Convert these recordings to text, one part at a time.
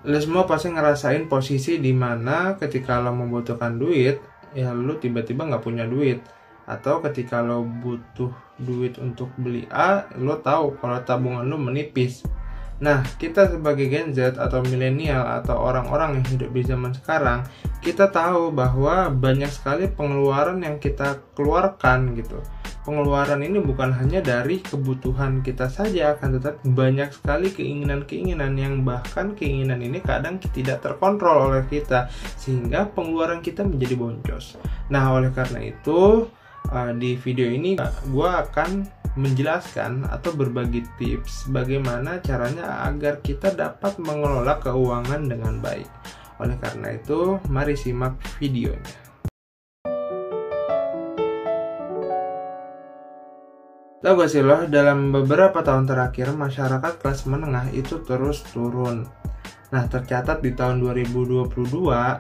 Lo semua pasti ngerasain posisi dimana ketika lo membutuhkan duit, ya lo tiba-tiba nggak punya duit. Atau ketika lo butuh duit untuk beli A, lo tahu kalau tabungan lo menipis. Nah, kita sebagai Gen Z atau milenial atau orang-orang yang hidup di zaman sekarang, kita tahu bahwa banyak sekali pengeluaran yang kita keluarkan gitu. Pengeluaran ini bukan hanya dari kebutuhan kita saja, akan tetapi banyak sekali keinginan-keinginan yang bahkan keinginan ini kadang tidak terkontrol oleh kita, sehingga pengeluaran kita menjadi boncos. Nah, oleh karena itu, di video ini gue akan menjelaskan atau berbagi tips bagaimana caranya agar kita dapat mengelola keuangan dengan baik. Oleh karena itu, mari simak videonya. Tahu gak sih lo, dalam beberapa tahun terakhir masyarakat kelas menengah itu terus turun. Nah, tercatat di tahun 2022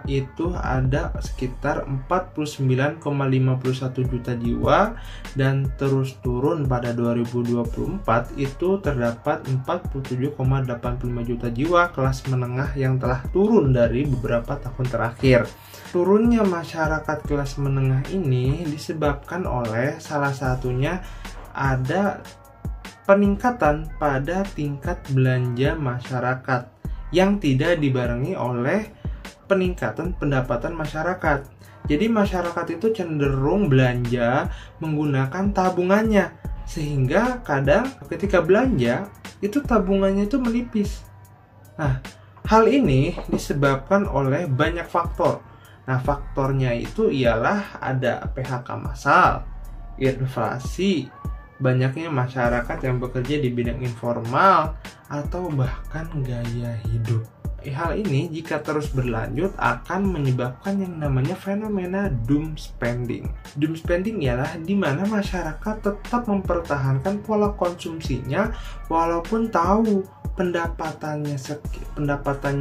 itu ada sekitar 49,51 juta jiwa, dan terus turun pada 2024 itu terdapat 47,85 juta jiwa kelas menengah yang telah turun dari beberapa tahun terakhir. Turunnya masyarakat kelas menengah ini disebabkan oleh salah satunya ada peningkatan pada tingkat belanja masyarakat yang tidak dibarengi oleh peningkatan pendapatan masyarakat. Jadi masyarakat itu cenderung belanja menggunakan tabungannya, sehingga kadang ketika belanja itu tabungannya itu menipis. Nah, hal ini disebabkan oleh banyak faktor. Nah, faktornya itu ialah ada PHK massal, inflasi, banyaknya masyarakat yang bekerja di bidang informal, atau bahkan gaya hidup. Hal ini jika terus berlanjut akan menyebabkan yang namanya fenomena doom spending. Doom spending ialah di mana masyarakat tetap mempertahankan pola konsumsinya walaupun tahu pendapatannya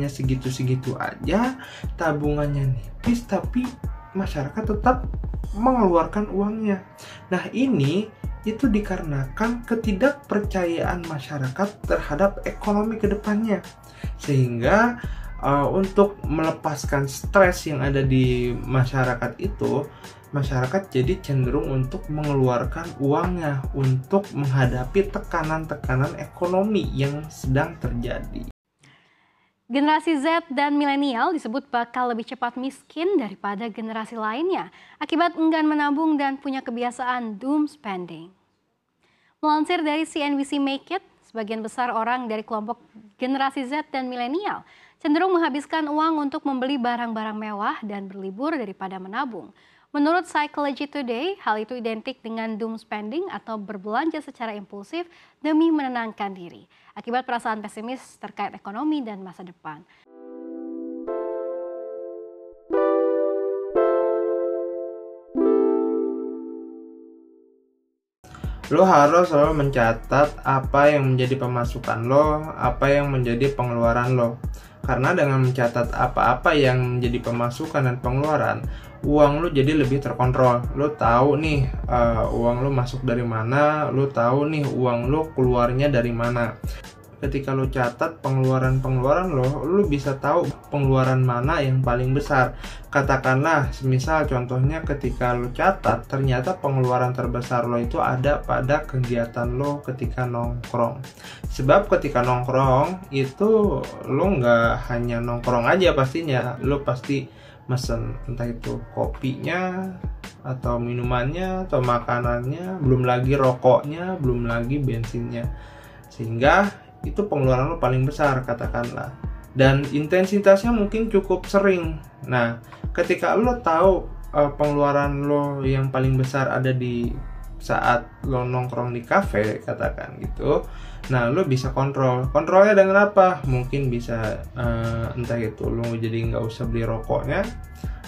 segitu-segitu aja, tabungannya nipis, tapi masyarakat tetap mengeluarkan uangnya. Nah, ini itu dikarenakan ketidakpercayaan masyarakat terhadap ekonomi ke depannya, sehingga untuk melepaskan stres yang ada di masyarakat itu, masyarakat jadi cenderung untuk mengeluarkan uangnya untuk menghadapi tekanan-tekanan ekonomi yang sedang terjadi. Generasi Z dan milenial disebut bakal lebih cepat miskin daripada generasi lainnya akibat enggan menabung dan punya kebiasaan doom spending. Melansir dari CNBC Make It, sebagian besar orang dari kelompok generasi Z dan milenial cenderung menghabiskan uang untuk membeli barang-barang mewah dan berlibur daripada menabung. Menurut Psychology Today, hal itu identik dengan doom spending atau berbelanja secara impulsif demi menenangkan diri akibat perasaan pesimis terkait ekonomi dan masa depan. Lo harus selalu mencatat apa yang menjadi pemasukan lo, apa yang menjadi pengeluaran lo. Karena dengan mencatat apa-apa yang menjadi pemasukan dan pengeluaran, uang lo jadi lebih terkontrol. Lo tahu nih uang lo masuk dari mana, lo tahu nih uang lo keluarnya dari mana. Ketika lo catat pengeluaran lo bisa tahu pengeluaran mana yang paling besar. Katakanlah, semisal contohnya ketika lo catat, ternyata pengeluaran terbesar lo itu ada pada kegiatan lo ketika nongkrong. Sebab ketika nongkrong itu lo nggak hanya nongkrong aja pastinya, lo pasti mesen entah itu kopinya, atau minumannya, atau makanannya, belum lagi rokoknya, belum lagi bensinnya. Sehingga itu pengeluaran lo paling besar katakanlah, dan intensitasnya mungkin cukup sering. Nah, ketika lo tahu pengeluaran lo yang paling besar ada di saat lo nongkrong di kafe katakan gitu, nah lo bisa kontrolnya dengan apa? Mungkin bisa entah itu lo jadi nggak usah beli rokoknya,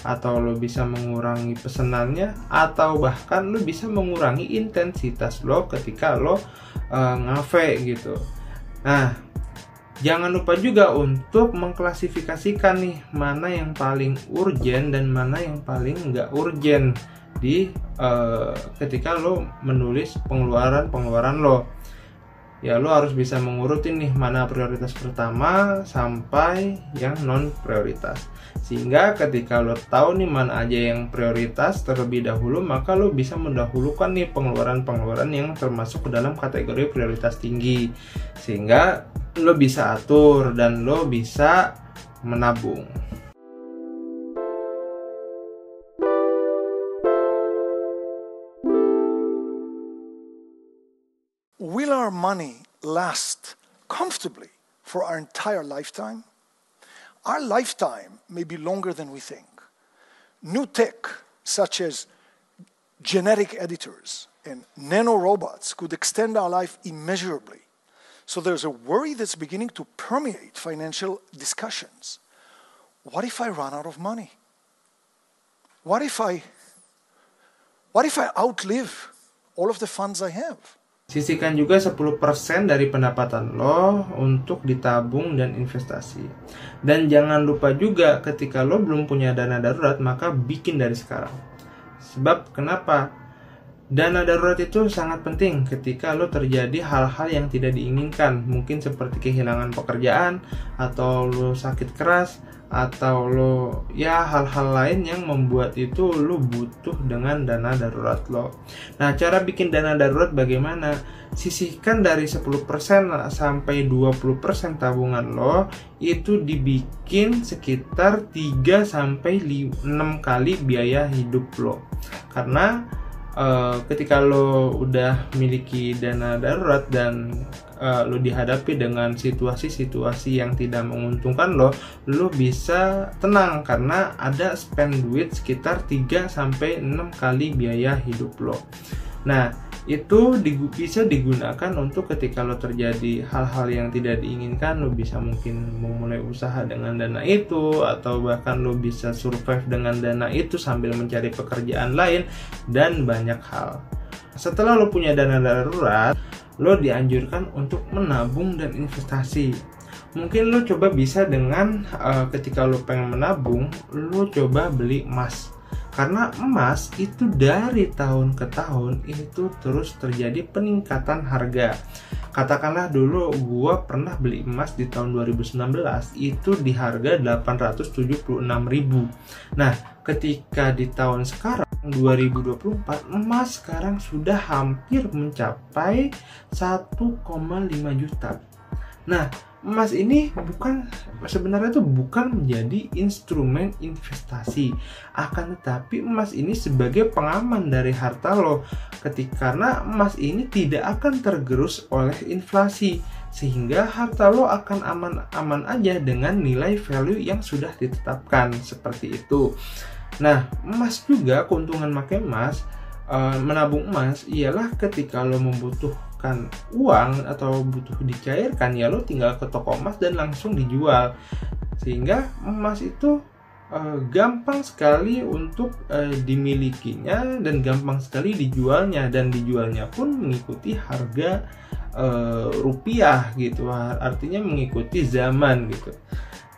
atau lo bisa mengurangi pesenannya, atau bahkan lo bisa mengurangi intensitas lo ketika lo ngafe gitu. Nah, jangan lupa juga untuk mengklasifikasikan nih mana yang paling urgent dan mana yang paling nggak urgent di ketika lo menulis pengeluaran lo. ya lo harus bisa mengurutin nih mana prioritas pertama sampai yang non prioritas. Sehingga ketika lo tahu nih mana aja yang prioritas terlebih dahulu, maka lo bisa mendahulukan nih pengeluaran-pengeluaran yang termasuk ke dalam kategori prioritas tinggi. Sehingga lo bisa atur dan lo bisa menabung. Will our money last comfortably for our entire lifetime? Our lifetime may be longer than we think. New tech, such as genetic editors and nanorobots, could extend our life immeasurably. So there's a worry that's beginning to permeate financial discussions. What if I run out of money? What if I outlive all of the funds I have? Sisihkan juga 10% dari pendapatan lo untuk ditabung dan investasi. Dan jangan lupa juga ketika lo belum punya dana darurat, maka bikin dari sekarang. Sebab kenapa? Dana darurat itu sangat penting ketika lo terjadi hal-hal yang tidak diinginkan. Mungkin seperti kehilangan pekerjaan, atau lo sakit keras, atau lo ya hal-hal lain yang membuat itu lo butuh dengan dana darurat lo. Nah, cara bikin dana darurat bagaimana? Sisihkan dari 10% sampai 20% tabungan lo itu dibikin sekitar 3 sampai 6 kali biaya hidup lo. Karena ketika lo udah miliki dana darurat dan lo dihadapi dengan situasi-situasi yang tidak menguntungkan lo bisa tenang karena ada spend duit sekitar 3 sampai 6 kali biaya hidup lo. Nah, itu bisa digunakan untuk ketika lo terjadi hal-hal yang tidak diinginkan, lo bisa mungkin memulai usaha dengan dana itu, atau bahkan lo bisa survive dengan dana itu sambil mencari pekerjaan lain, dan banyak hal. Setelah lo punya dana darurat, lo dianjurkan untuk menabung dan investasi. Mungkin lo coba bisa dengan ketika lo pengen menabung, lo coba beli emas. Karena emas itu dari tahun ke tahun itu terus terjadi peningkatan harga. Katakanlah dulu gua pernah beli emas di tahun 2019 itu di harga 876.000. Nah, ketika di tahun sekarang 2024 emas sekarang sudah hampir mencapai 1,5 juta. Nah, emas ini sebenarnya bukan menjadi instrumen investasi, akan tetapi emas ini sebagai pengaman dari harta lo, karena emas ini tidak akan tergerus oleh inflasi, sehingga harta lo akan aman-aman aja dengan nilai value yang sudah ditetapkan seperti itu. Nah, emas juga, keuntungan pakai emas, menabung emas ialah ketika lo membutuhkan uang atau butuh dicairkan, ya lo tinggal ke toko emas dan langsung dijual, sehingga emas itu gampang sekali untuk dimilikinya dan gampang sekali dijualnya, dan dijualnya pun mengikuti harga rupiah gitu, artinya mengikuti zaman gitu.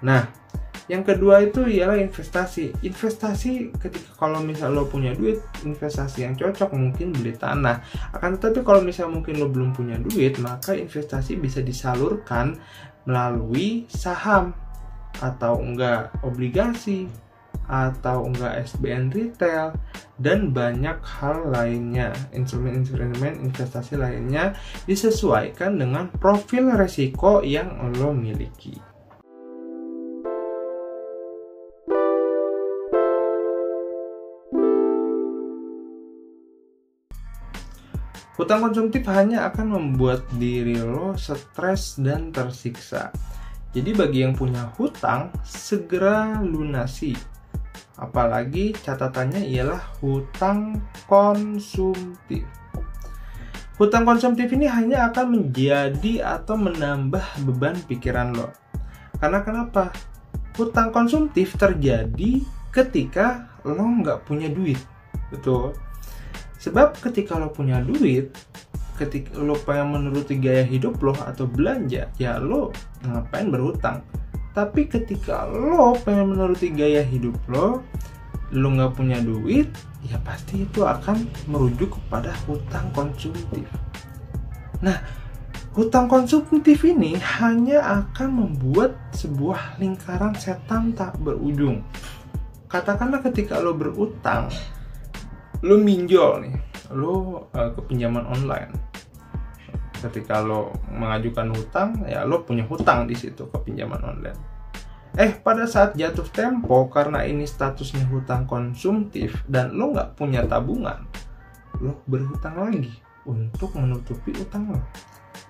Nah, yang kedua itu ialah investasi. Investasi ketika kalau misal lo punya duit, investasi yang cocok mungkin beli tanah. Akan tetapi kalau misal mungkin lo belum punya duit, maka investasi bisa disalurkan melalui saham, atau enggak obligasi, atau enggak SBN retail, dan banyak hal lainnya. Instrumen-instrumen investasi lainnya disesuaikan dengan profil resiko yang lo miliki. Hutang konsumtif hanya akan membuat diri lo stres dan tersiksa. Jadi bagi yang punya hutang, segera lunasi. Apalagi catatannya ialah hutang konsumtif. Hutang konsumtif ini hanya akan menjadi atau menambah beban pikiran lo. Karena kenapa? Hutang konsumtif terjadi ketika lo nggak punya duit. Betul. Sebab ketika lo punya duit, ketika lo pengen menuruti gaya hidup lo atau belanja, ya lo ngapain berhutang. Tapi ketika lo pengen menuruti gaya hidup lo nggak punya duit, ya pasti itu akan merujuk kepada hutang konsumtif. Nah, Hutang konsumtif ini hanya akan membuat sebuah lingkaran setan tak berujung. Katakanlah ketika lo berutang, lo minjol nih, lo ke pinjaman online. Ketika lo mengajukan hutang, ya lo punya hutang di situ ke pinjaman online. Pada saat jatuh tempo, karena ini statusnya hutang konsumtif dan lo nggak punya tabungan, lo berhutang lagi untuk menutupi utang lo.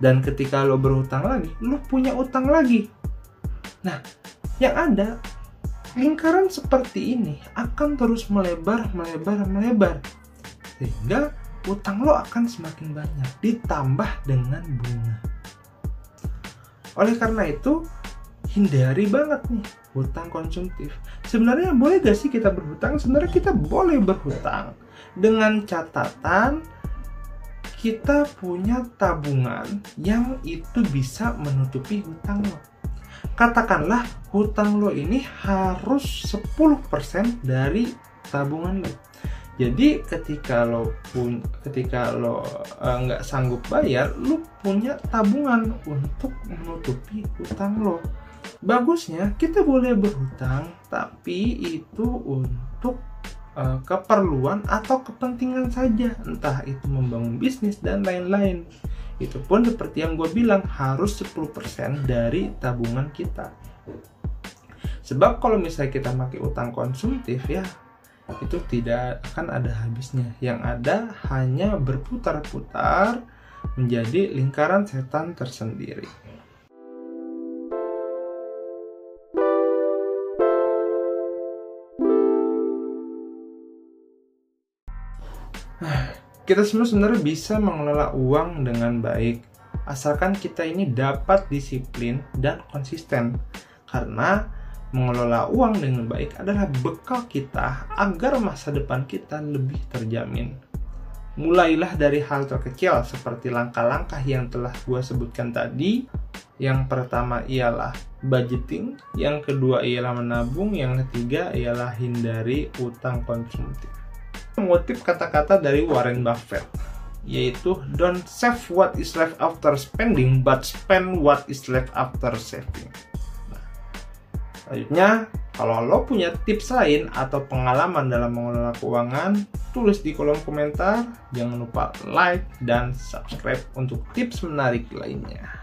Dan ketika lo berhutang lagi, lo punya utang lagi. Nah, yang ada, lingkaran seperti ini akan terus melebar. Sehingga utang lo akan semakin banyak, ditambah dengan bunga. Oleh karena itu, hindari banget nih hutang konsumtif. Sebenarnya boleh gak sih kita berhutang? Sebenarnya kita boleh berhutang. Dengan catatan, kita punya tabungan yang itu bisa menutupi hutang lo. Katakanlah hutang lo ini harus 10% dari tabungan lo. Jadi ketika lo nggak sanggup bayar, lo punya tabungan untuk menutupi hutang lo. Bagusnya kita boleh berhutang, tapi itu untuk keperluan atau kepentingan saja, entah itu membangun bisnis dan lain-lain. Itu pun seperti yang gue bilang, harus 10% dari tabungan kita. Sebab kalau misalnya kita pakai utang konsumtif, ya itu tidak akan ada habisnya. Yang ada hanya berputar-putar menjadi lingkaran setan tersendiri. Kita semua sebenarnya bisa mengelola uang dengan baik, asalkan kita ini dapat disiplin dan konsisten. Karena mengelola uang dengan baik adalah bekal kita agar masa depan kita lebih terjamin. Mulailah dari hal terkecil seperti langkah-langkah yang telah gue sebutkan tadi. Yang pertama ialah budgeting, yang kedua ialah menabung, yang ketiga ialah hindari utang konsumtif. Mengutip kata-kata dari Warren Buffett, yaitu don't save what is left after spending, but spend what is left after saving. Nah, selanjutnya, kalau lo punya tips lain atau pengalaman dalam mengelola keuangan, tulis di kolom komentar. Jangan lupa like dan subscribe untuk tips menarik lainnya.